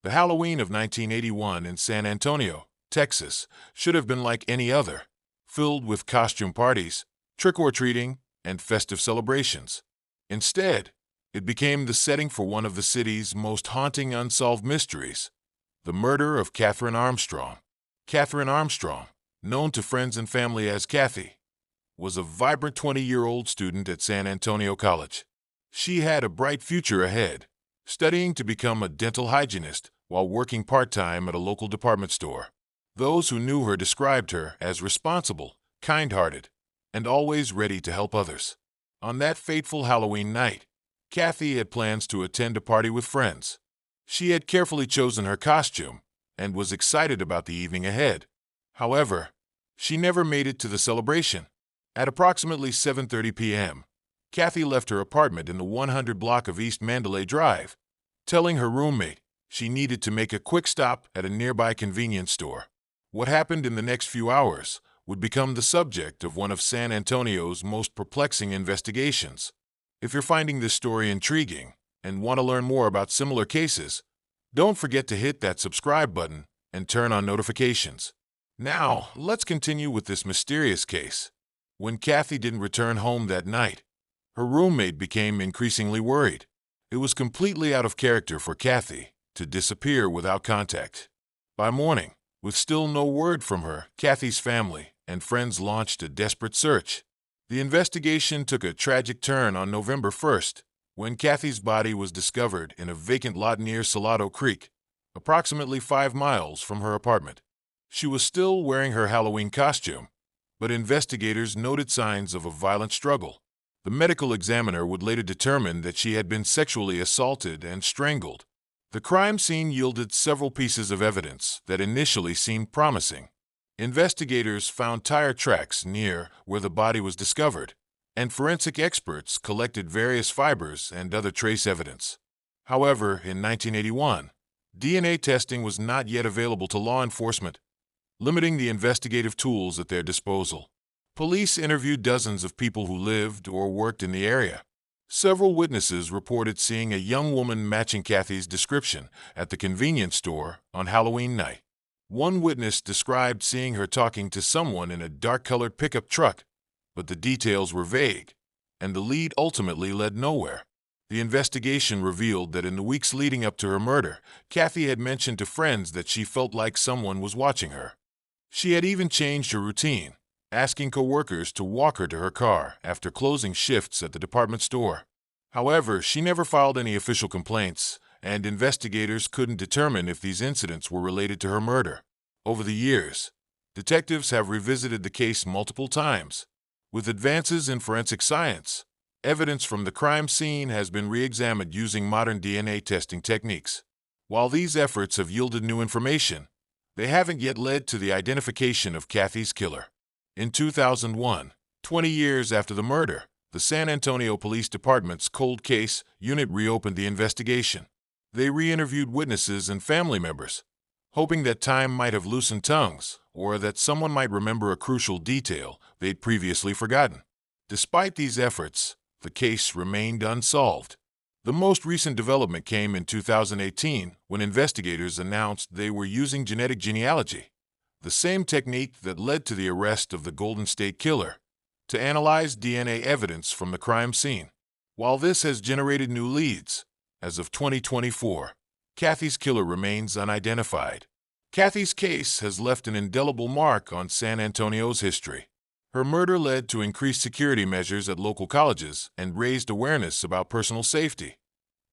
The Halloween of 1981 in San Antonio, Texas, should have been like any other, filled with costume parties, trick-or-treating, and festive celebrations. Instead, it became the setting for one of the city's most haunting unsolved mysteries, the murder of Katherine Armstrong. Katherine Armstrong, known to friends and family as Kathy, was a vibrant 20-year-old student at San Antonio College. She had a bright future ahead, studying to become a dental hygienist while working part-time at a local department store. Those who knew her described her as responsible, kind-hearted, and always ready to help others. On that fateful Halloween night, Kathy had plans to attend a party with friends. She had carefully chosen her costume and was excited about the evening ahead. However, she never made it to the celebration. At approximately 7:30 p.m., Kathy left her apartment in the 100 block of East Mandalay Drive, telling her roommate she needed to make a quick stop at a nearby convenience store. What happened in the next few hours would become the subject of one of San Antonio's most perplexing investigations. If you're finding this story intriguing and want to learn more about similar cases, don't forget to hit that subscribe button and turn on notifications. Now, let's continue with this mysterious case. When Kathy didn't return home that night, her roommate became increasingly worried. It was completely out of character for Kathy to disappear without contact. By morning, with still no word from her, Kathy's family and friends launched a desperate search. The investigation took a tragic turn on November 1st, when Kathy's body was discovered in a vacant lot near Salado Creek, approximately 5 miles from her apartment. She was still wearing her Halloween costume, but investigators noted signs of a violent struggle. The medical examiner would later determine that she had been sexually assaulted and strangled. The crime scene yielded several pieces of evidence that initially seemed promising. Investigators found tire tracks near where the body was discovered, and forensic experts collected various fibers and other trace evidence. However, in 1981, DNA testing was not yet available to law enforcement, limiting the investigative tools at their disposal. Police interviewed dozens of people who lived or worked in the area. Several witnesses reported seeing a young woman matching Kathy's description at the convenience store on Halloween night. One witness described seeing her talking to someone in a dark-colored pickup truck, but the details were vague, and the lead ultimately led nowhere. The investigation revealed that in the weeks leading up to her murder, Kathy had mentioned to friends that she felt like someone was watching her. She had even changed her routine, asking coworkers to walk her to her car after closing shifts at the department store. However, she never filed any official complaints, and investigators couldn't determine if these incidents were related to her murder. Over the years, detectives have revisited the case multiple times. With advances in forensic science, evidence from the crime scene has been re-examined using modern DNA testing techniques. While these efforts have yielded new information, they haven't yet led to the identification of Kathy's killer. In 2001, 20 years after the murder, the San Antonio Police Department's cold case unit reopened the investigation. They re-interviewed witnesses and family members, hoping that time might have loosened tongues or that someone might remember a crucial detail they'd previously forgotten. Despite these efforts, the case remained unsolved. The most recent development came in 2018 when investigators announced they were using genetic genealogy, the same technique that led to the arrest of the Golden State Killer, to analyze DNA evidence from the crime scene. While this has generated new leads, as of 2024, Kathy's killer remains unidentified. Kathy's case has left an indelible mark on San Antonio's history. Her murder led to increased security measures at local colleges and raised awareness about personal safety,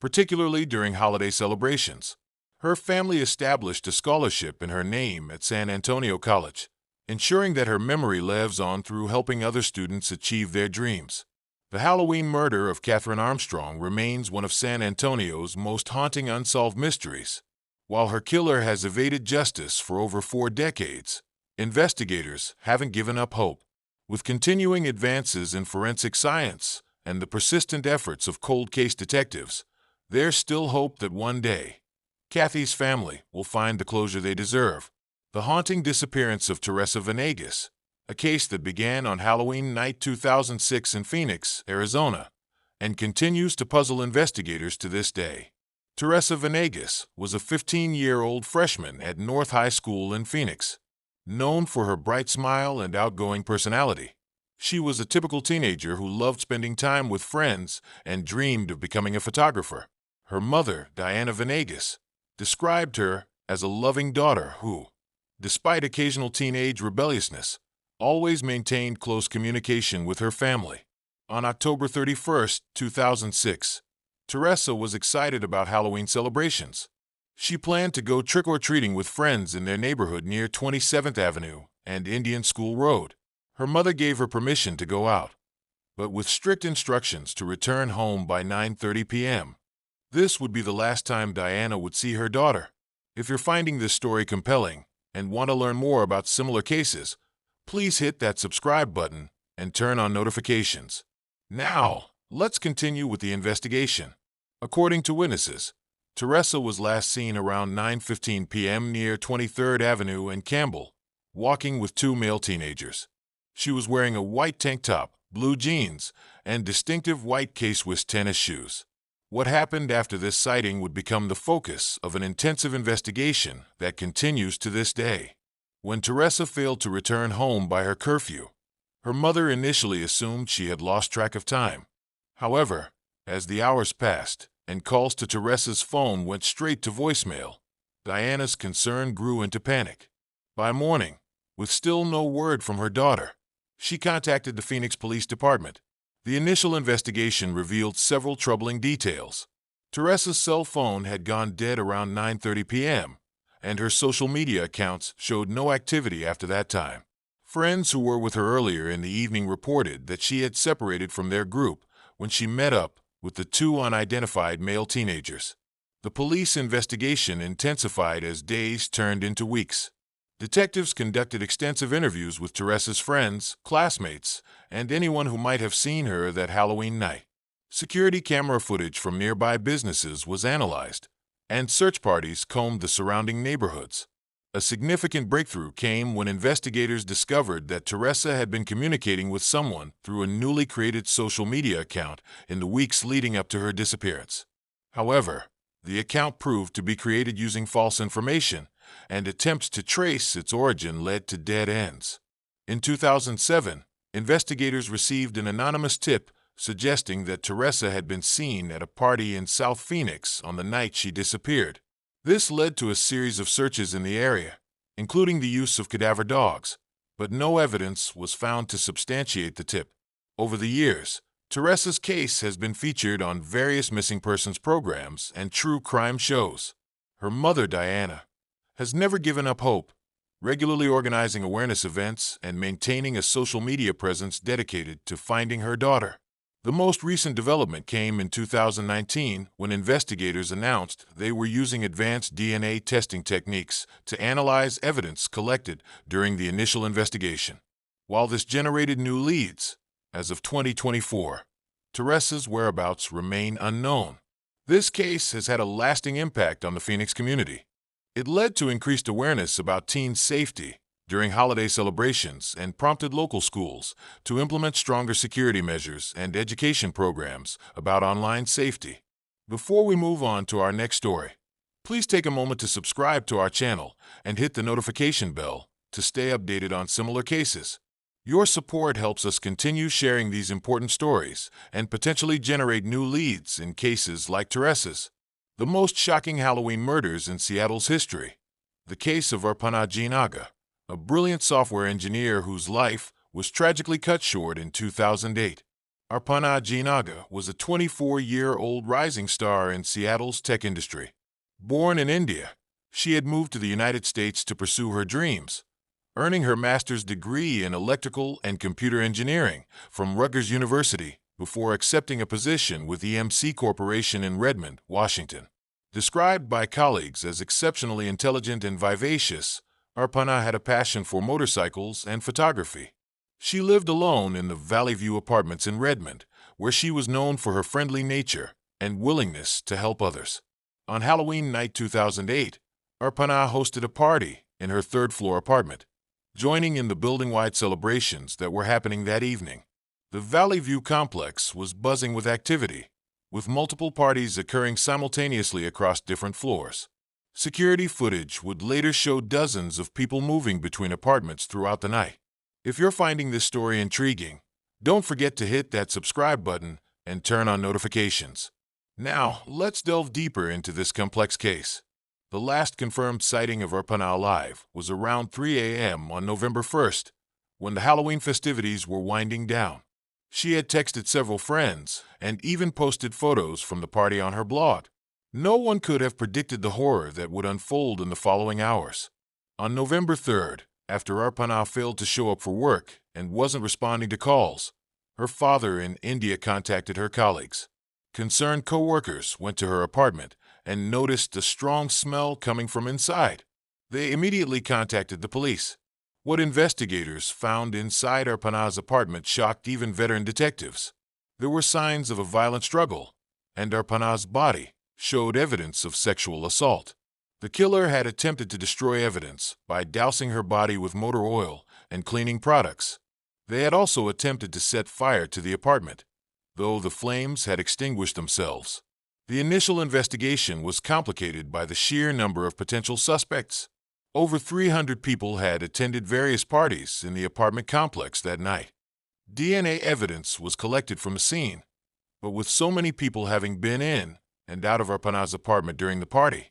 particularly during holiday celebrations. Her family established a scholarship in her name at San Antonio College, ensuring that her memory lives on through helping other students achieve their dreams. The Halloween murder of Katherine Armstrong remains one of San Antonio's most haunting unsolved mysteries. While her killer has evaded justice for over 4 decades, investigators haven't given up hope. With continuing advances in forensic science and the persistent efforts of cold case detectives, there's still hope that one day, Kathy's family will find the closure they deserve. The haunting disappearance of Teresa Venegas, a case that began on Halloween night 2006 in Phoenix, Arizona, and continues to puzzle investigators to this day. Teresa Venegas was a 15-year-old freshman at North High School in Phoenix. Known for her bright smile and outgoing personality, she was a typical teenager who loved spending time with friends and dreamed of becoming a photographer. Her mother, Diana Venegas, described her as a loving daughter who, despite occasional teenage rebelliousness, always maintained close communication with her family. On October 31, 2006, Teresa was excited about Halloween celebrations. She planned to go trick-or-treating with friends in their neighborhood near 27th Avenue and Indian School Road. Her mother gave her permission to go out, but with strict instructions to return home by 9:30 p.m. This would be the last time Diana would see her daughter. If you're finding this story compelling and want to learn more about similar cases, please hit that subscribe button and turn on notifications. Now, let's continue with the investigation. According to witnesses, Teresa was last seen around 9:15 p.m. near 23rd Avenue and Campbell, walking with two male teenagers. She was wearing a white tank top, blue jeans, and distinctive white K-Swiss tennis shoes. What happened after this sighting would become the focus of an intensive investigation that continues to this day. When Teresa failed to return home by her curfew, her mother initially assumed she had lost track of time. However, as the hours passed and calls to Teresa's phone went straight to voicemail, Diana's concern grew into panic. By morning, with still no word from her daughter, she contacted the Phoenix Police Department. The initial investigation revealed several troubling details. Teresa's cell phone had gone dead around 9:30 p.m., and her social media accounts showed no activity after that time. Friends who were with her earlier in the evening reported that she had separated from their group when she met up with the two unidentified male teenagers. The police investigation intensified as days turned into weeks. Detectives conducted extensive interviews with Teresa's friends, classmates, and anyone who might have seen her that Halloween night. Security camera footage from nearby businesses was analyzed, and search parties combed the surrounding neighborhoods. A significant breakthrough came when investigators discovered that Teresa had been communicating with someone through a newly created social media account in the weeks leading up to her disappearance. However, the account proved to be created using false information, and attempts to trace its origin led to dead ends. In 2007, investigators received an anonymous tip suggesting that Teresa had been seen at a party in South Phoenix on the night she disappeared. This led to a series of searches in the area, including the use of cadaver dogs, but no evidence was found to substantiate the tip. Over the years, Teresa's case has been featured on various missing persons programs and true crime shows. Her mother, Diana, has never given up hope, regularly organizing awareness events and maintaining a social media presence dedicated to finding her daughter. The most recent development came in 2019 when investigators announced they were using advanced DNA testing techniques to analyze evidence collected during the initial investigation. While this generated new leads, as of 2024, Teresa's whereabouts remain unknown. This case has had a lasting impact on the Phoenix community. It led to increased awareness about teen safety during holiday celebrations and prompted local schools to implement stronger security measures and education programs about online safety. Before we move on to our next story, please take a moment to subscribe to our channel and hit the notification bell to stay updated on similar cases. Your support helps us continue sharing these important stories and potentially generate new leads in cases like Teresa's. The most shocking Halloween murders in Seattle's history. The case of Arpana Jinaga, a brilliant software engineer whose life was tragically cut short in 2008. Arpana Jinaga was a 24-year-old rising star in Seattle's tech industry. Born in India, she had moved to the United States to pursue her dreams, earning her master's degree in electrical and computer engineering from Rutgers University before accepting a position with EMC Corporation in Redmond, Washington. Described by colleagues as exceptionally intelligent and vivacious, Arpana had a passion for motorcycles and photography. She lived alone in the Valley View apartments in Redmond, where she was known for her friendly nature and willingness to help others. On Halloween night 2008, Arpana hosted a party in her third-floor apartment, joining in the building-wide celebrations that were happening that evening. The Valley View complex was buzzing with activity, with multiple parties occurring simultaneously across different floors. Security footage would later show dozens of people moving between apartments throughout the night. If you're finding this story intriguing, don't forget to hit that subscribe button and turn on notifications. Now, let's delve deeper into this complex case. The last confirmed sighting of Arpana alive was around 3 a.m. on November 1st, when the Halloween festivities were winding down. She had texted several friends and even posted photos from the party on her blog. No one could have predicted the horror that would unfold in the following hours. On November 3rd, after Arpana failed to show up for work and wasn't responding to calls, her father in India contacted her colleagues. Concerned co-workers went to her apartment and noticed a strong smell coming from inside. They immediately contacted the police. What investigators found inside Arpana's apartment shocked even veteran detectives. There were signs of a violent struggle, and Arpana's body showed evidence of sexual assault. The killer had attempted to destroy evidence by dousing her body with motor oil and cleaning products. They had also attempted to set fire to the apartment, though the flames had extinguished themselves. The initial investigation was complicated by the sheer number of potential suspects. Over 300 people had attended various parties in the apartment complex that night. DNA evidence was collected from the scene, but with so many people having been in and out of Arpana's apartment during the party,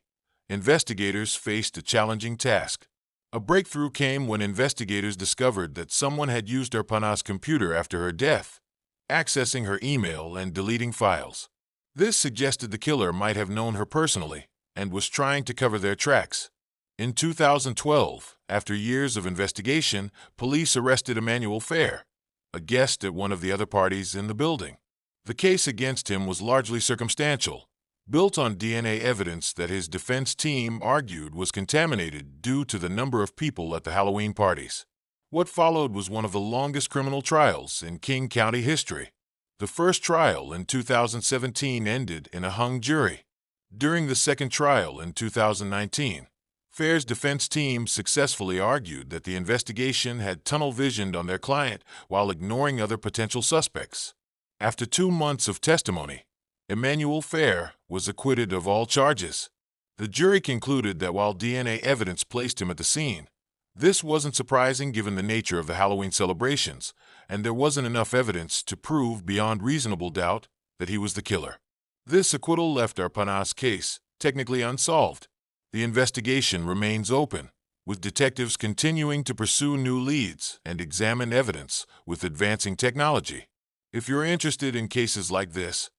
investigators faced a challenging task. A breakthrough came when investigators discovered that someone had used Arpana's computer after her death, accessing her email and deleting files. This suggested the killer might have known her personally and was trying to cover their tracks. In 2012, after years of investigation, police arrested Emmanuel Fair, a guest at one of the other parties in the building. The case against him was largely circumstantial, built on DNA evidence that his defense team argued was contaminated due to the number of people at the Halloween parties. What followed was one of the longest criminal trials in King County history. The first trial in 2017 ended in a hung jury. During the second trial in 2019, Fair's defense team successfully argued that the investigation had tunnel-visioned on their client while ignoring other potential suspects. After 2 months of testimony, Emmanuel Fair was acquitted of all charges. The jury concluded that while DNA evidence placed him at the scene, this wasn't surprising given the nature of the Halloween celebrations, and there wasn't enough evidence to prove beyond reasonable doubt that he was the killer. This acquittal left Arpana's case technically unsolved. The investigation remains open, with detectives continuing to pursue new leads and examine evidence with advancing technology. If you're interested in cases like this,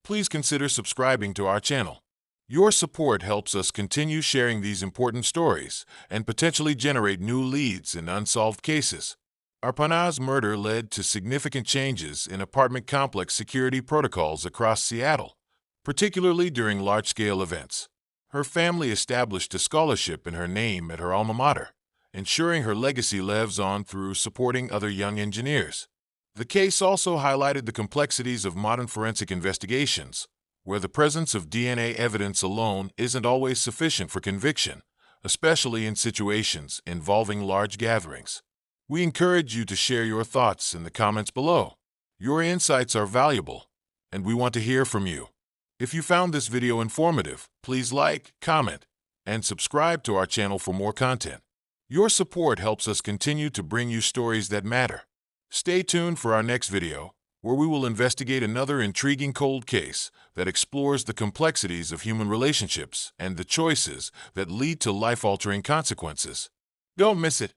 please consider subscribing to our channel. Your support helps us continue sharing these important stories and potentially generate new leads in unsolved cases. Arpana's murder led to significant changes in apartment complex security protocols across Seattle, particularly during large-scale events. Her family established a scholarship in her name at her alma mater, ensuring her legacy lives on through supporting other young engineers. The case also highlighted the complexities of modern forensic investigations, where the presence of DNA evidence alone isn't always sufficient for conviction, especially in situations involving large gatherings. We encourage you to share your thoughts in the comments below. Your insights are valuable, and we want to hear from you. If you found this video informative, please like, comment, and subscribe to our channel for more content. Your support helps us continue to bring you stories that matter. Stay tuned for our next video, where we will investigate another intriguing cold case that explores the complexities of human relationships and the choices that lead to life-altering consequences. Don't miss it.